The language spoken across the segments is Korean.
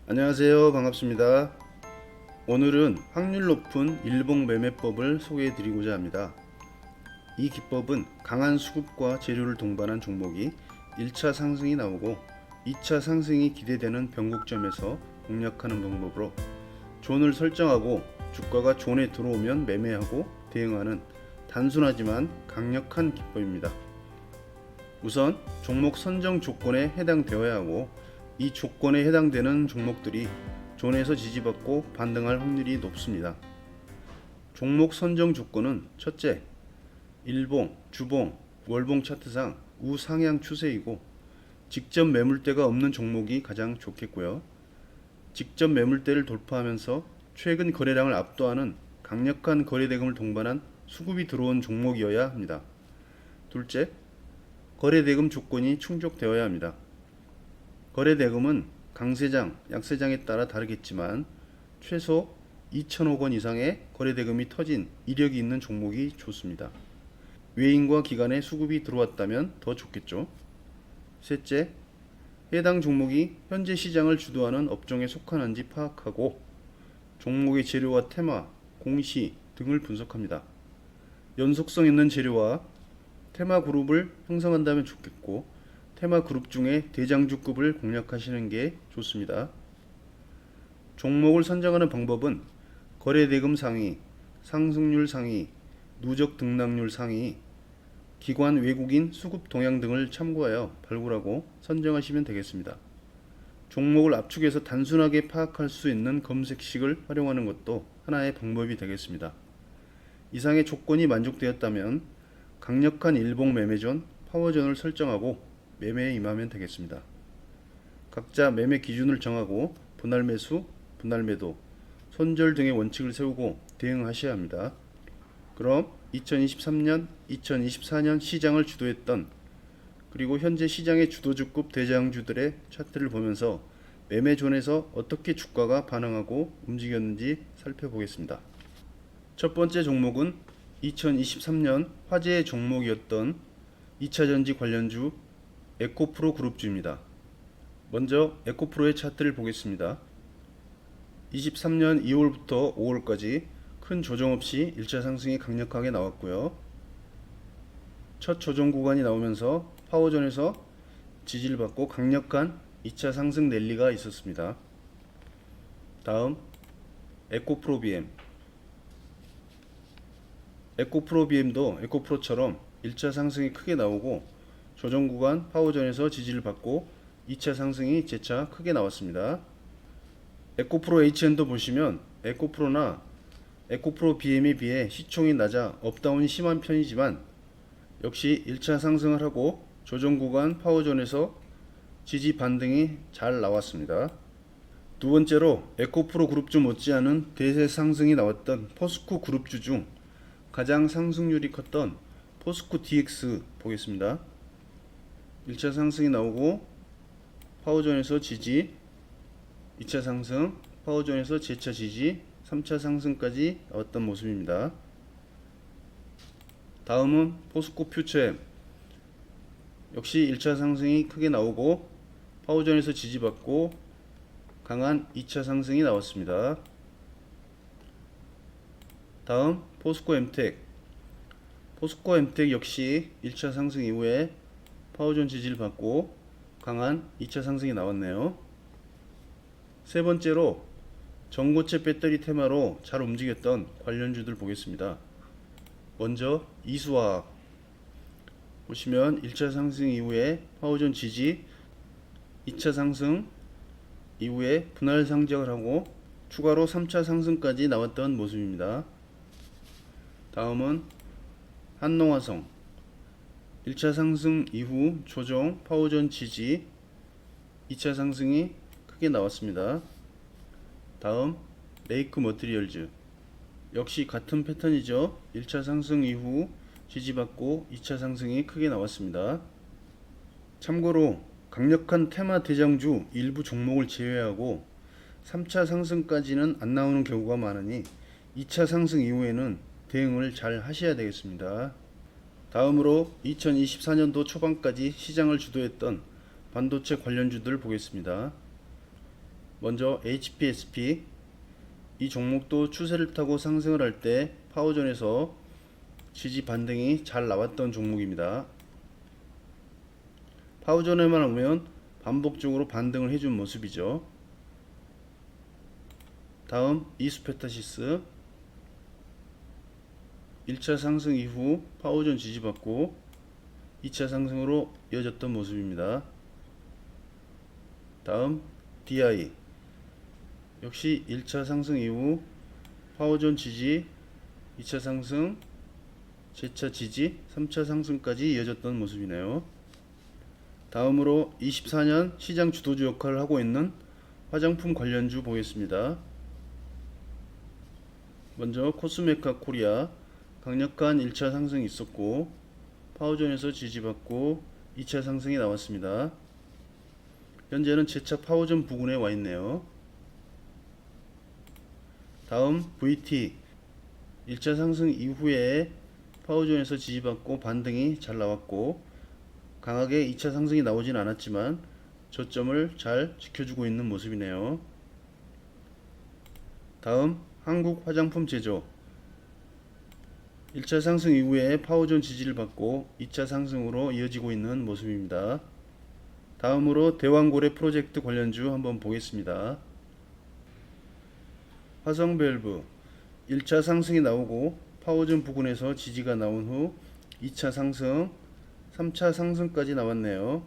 안녕하세요. 반갑습니다. 오늘은 확률 높은 일봉 매매법을 소개해 드리고자 합니다. 이 기법은 강한 수급과 재료를 동반한 종목이 1차 상승이 나오고 2차 상승이 기대되는 변곡점에서 공략하는 방법으로 존을 설정하고 주가가 존에 들어오면 매매하고 대응하는 단순하지만 강력한 기법입니다. 우선 종목 선정 조건에 해당되어야 하고 이 조건에 해당되는 종목들이 존에서 지지받고 반등할 확률이 높습니다. 종목 선정 조건은 첫째, 일봉, 주봉, 월봉 차트상 우상향 추세이고 직접 매물대가 없는 종목이 가장 좋겠고요. 직접 매물대를 돌파하면서 최근 거래량을 압도하는 강력한 거래대금을 동반한 수급이 들어온 종목이어야 합니다. 둘째, 거래대금 조건이 충족되어야 합니다. 거래대금은 강세장, 약세장에 따라 다르겠지만 최소 2천억 원 이상의 거래대금이 터진 이력이 있는 종목이 좋습니다. 외인과 기관의 수급이 들어왔다면 더 좋겠죠. 셋째, 해당 종목이 현재 시장을 주도하는 업종에 속하는지 파악하고 종목의 재료와 테마, 공시 등을 분석합니다. 연속성 있는 재료와 테마 그룹을 형성한다면 좋겠고 테마 그룹 중에 대장주급을 공략하시는 게 좋습니다. 종목을 선정하는 방법은 거래대금 상위, 상승률 상위, 누적 등락률 상위, 기관 외국인 수급 동향 등을 참고하여 발굴하고 선정하시면 되겠습니다. 종목을 압축해서 단순하게 파악할 수 있는 검색식을 활용하는 것도 하나의 방법이 되겠습니다. 이상의 조건이 만족되었다면 강력한 일봉 매매존, 파워존을 설정하고 매매에 임하면 되겠습니다. 각자 매매 기준을 정하고 분할 매수, 분할 매도, 손절 등의 원칙을 세우고 대응하셔야 합니다. 그럼 2023년, 2024년 시장을 주도했던 그리고 현재 시장의 주도주급 대장주들의 차트를 보면서 매매존에서 어떻게 주가가 반응하고 움직였는지 살펴보겠습니다. 첫 번째 종목은 2023년 화제의 종목이었던 2차전지 관련주 에코프로 그룹주입니다. 먼저 에코프로의 차트를 보겠습니다. 23년 2월부터 5월까지 큰 조정 없이 1차 상승이 강력하게 나왔고요. 첫 조정 구간이 나오면서 파워존에서 지지를 받고 강력한 2차 상승 랠리가 있었습니다. 다음 에코프로 BM. 에코프로 BM도 에코프로처럼 1차 상승이 크게 나오고 조정 구간 파워존에서 지지를 받고 2차 상승이 재차 크게 나왔습니다. 에코프로 HN도 보시면 에코프로나 에코프로 BM에 비해 시총이 낮아 업다운이 심한 편이지만 역시 1차 상승을 하고 조정 구간 파워존에서 지지 반등이 잘 나왔습니다. 두 번째로 에코프로 그룹주 못지않은 대세 상승이 나왔던 포스코 그룹주 중 가장 상승률이 컸던 포스코 DX 보겠습니다. 1차 상승이 나오고 파워존에서 지지, 2차 상승, 파워존에서 재차 지지, 3차 상승까지 나왔던 모습입니다. 다음은 포스코 퓨처엠. 역시 1차 상승이 크게 나오고 파워존에서 지지받고 강한 2차 상승이 나왔습니다. 다음 포스코 엠텍. 포스코 엠텍 역시 1차 상승 이후에 파워존 지지를 받고 강한 2차 상승이 나왔네요. 세 번째로 전고체 배터리 테마로 잘 움직였던 관련주들 보겠습니다. 먼저 이수화학 보시면 1차 상승 이후에 파워존 지지, 2차 상승 이후에 분할 상장을 하고 추가로 3차 상승까지 나왔던 모습입니다. 다음은 한농화성 1차 상승 이후 조정 파워존 지지, 2차 상승이 크게 나왔습니다. 다음 레이크 머티리얼즈 역시 같은 패턴이죠. 1차 상승 이후 지지받고 2차 상승이 크게 나왔습니다. 참고로 강력한 테마 대장주 일부 종목을 제외하고 3차 상승까지는 안 나오는 경우가 많으니 2차 상승 이후에는 대응을 잘 하셔야 되겠습니다. 다음으로 2024년도 초반까지 시장을 주도했던 반도체 관련주들 보겠습니다. 먼저 HPSP, 이 종목도 추세를 타고 상승을 할 때 파워존에서 지지 반등이 잘 나왔던 종목입니다. 파워존에만 오면 반복적으로 반등을 해준 모습이죠. 다음 이수페타시스, 1차 상승 이후 파워존 지지받고 2차 상승으로 이어졌던 모습입니다. 다음 DI, 역시 1차 상승 이후 파워존 지지, 2차 상승, 재차 지지, 3차 상승까지 이어졌던 모습이네요. 다음으로 24년 시장 주도주 역할을 하고 있는 화장품 관련주 보겠습니다. 먼저 코스메카 코리아, 강력한 1차 상승이 있었고 파워존에서 지지받고 2차 상승이 나왔습니다. 현재는 재차 파워존 부근에 와 있네요. 다음 VT, 1차 상승 이후에 파워존에서 지지받고 반등이 잘 나왔고 강하게 2차 상승이 나오진 않았지만 저점을 잘 지켜주고 있는 모습이네요. 다음 한국 화장품 제조, 1차 상승 이후에 파워존 지지를 받고 2차 상승으로 이어지고 있는 모습입니다. 다음으로 대왕고래 프로젝트 관련주 한번 보겠습니다. 화성밸브, 1차 상승이 나오고 파워존 부근에서 지지가 나온 후 2차 상승, 3차 상승까지 나왔네요.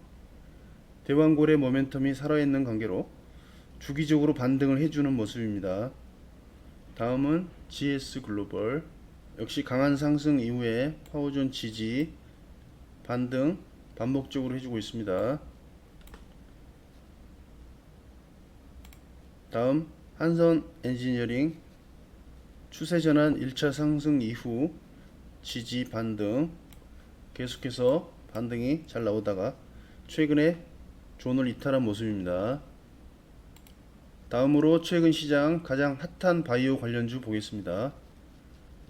대왕고래 모멘텀이 살아있는 관계로 주기적으로 반등을 해주는 모습입니다. 다음은 GS글로벌, 역시 강한 상승 이후에 파워존 지지, 반등 반복적으로 해주고 있습니다. 다음 한선엔지니어링, 추세전환 1차 상승 이후 지지 반등, 계속해서 반등이 잘 나오다가 최근에 존을 이탈한 모습입니다. 다음으로 최근 시장 가장 핫한 바이오 관련주 보겠습니다.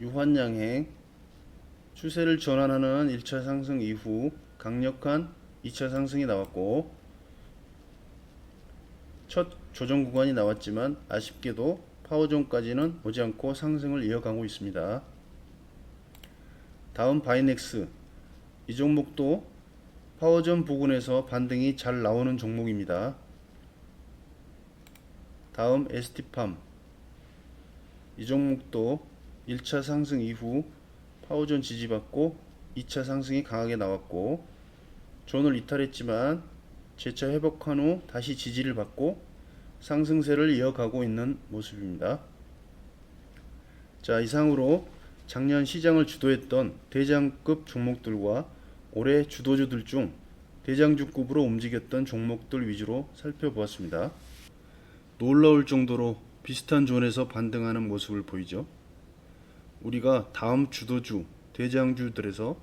유환양행, 추세를 전환하는 1차 상승 이후 강력한 2차 상승이 나왔고 첫 조정 구간이 나왔지만 아쉽게도 파워존까지는 오지 않고 상승을 이어가고 있습니다. 다음 바이넥스, 이 종목도 파워존 부근에서 반등이 잘 나오는 종목입니다. 다음 ST팜, 이 종목도 1차 상승 이후 파워존 지지받고 2차 상승이 강하게 나왔고 존을 이탈했지만 재차 회복한 후 다시 지지를 받고 상승세를 이어가고 있는 모습입니다. 자, 이상으로 작년 시장을 주도했던 대장급 종목들과 올해 주도주들 중 대장주급으로 움직였던 종목들 위주로 살펴보았습니다. 놀라울 정도로 비슷한 존에서 반등하는 모습을 보이죠. 우리가 다음 주도주, 대장주들에서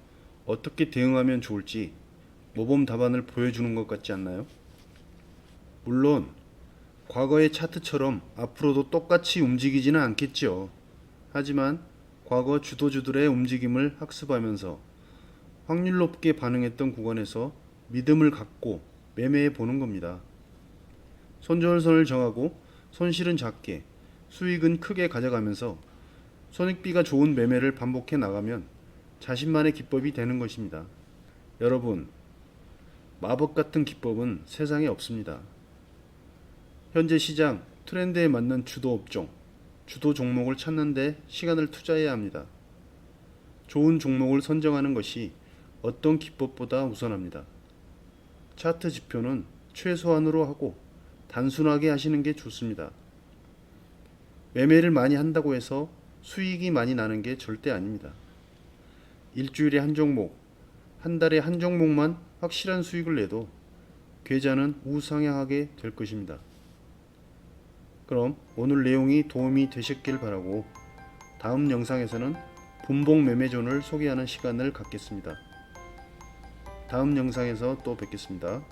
어떻게 대응하면 좋을지 모범 답안을 보여주는 것 같지 않나요? 물론 과거의 차트처럼 앞으로도 똑같이 움직이지는 않겠죠. 하지만 과거 주도주들의 움직임을 학습하면서 확률 높게 반응했던 구간에서 믿음을 갖고 매매해 보는 겁니다. 손절선을 정하고 손실은 작게, 수익은 크게 가져가면서 손익비가 좋은 매매를 반복해 나가면 자신만의 기법이 되는 것입니다. 여러분, 마법 같은 기법은 세상에 없습니다. 현재 시장 트렌드에 맞는 주도 업종, 주도 종목을 찾는 데 시간을 투자해야 합니다. 좋은 종목을 선정하는 것이 어떤 기법보다 우선합니다. 차트 지표는 최소한으로 하고 단순하게 하시는 게 좋습니다. 매매를 많이 한다고 해서 수익이 많이 나는 게 절대 아닙니다. 일주일에 한 종목, 한 달에 한 종목만 확실한 수익을 내도 계좌는 우상향하게 될 것입니다. 그럼 오늘 내용이 도움이 되셨길 바라고 다음 영상에서는 분봉 매매존을 소개하는 시간을 갖겠습니다. 다음 영상에서 또 뵙겠습니다.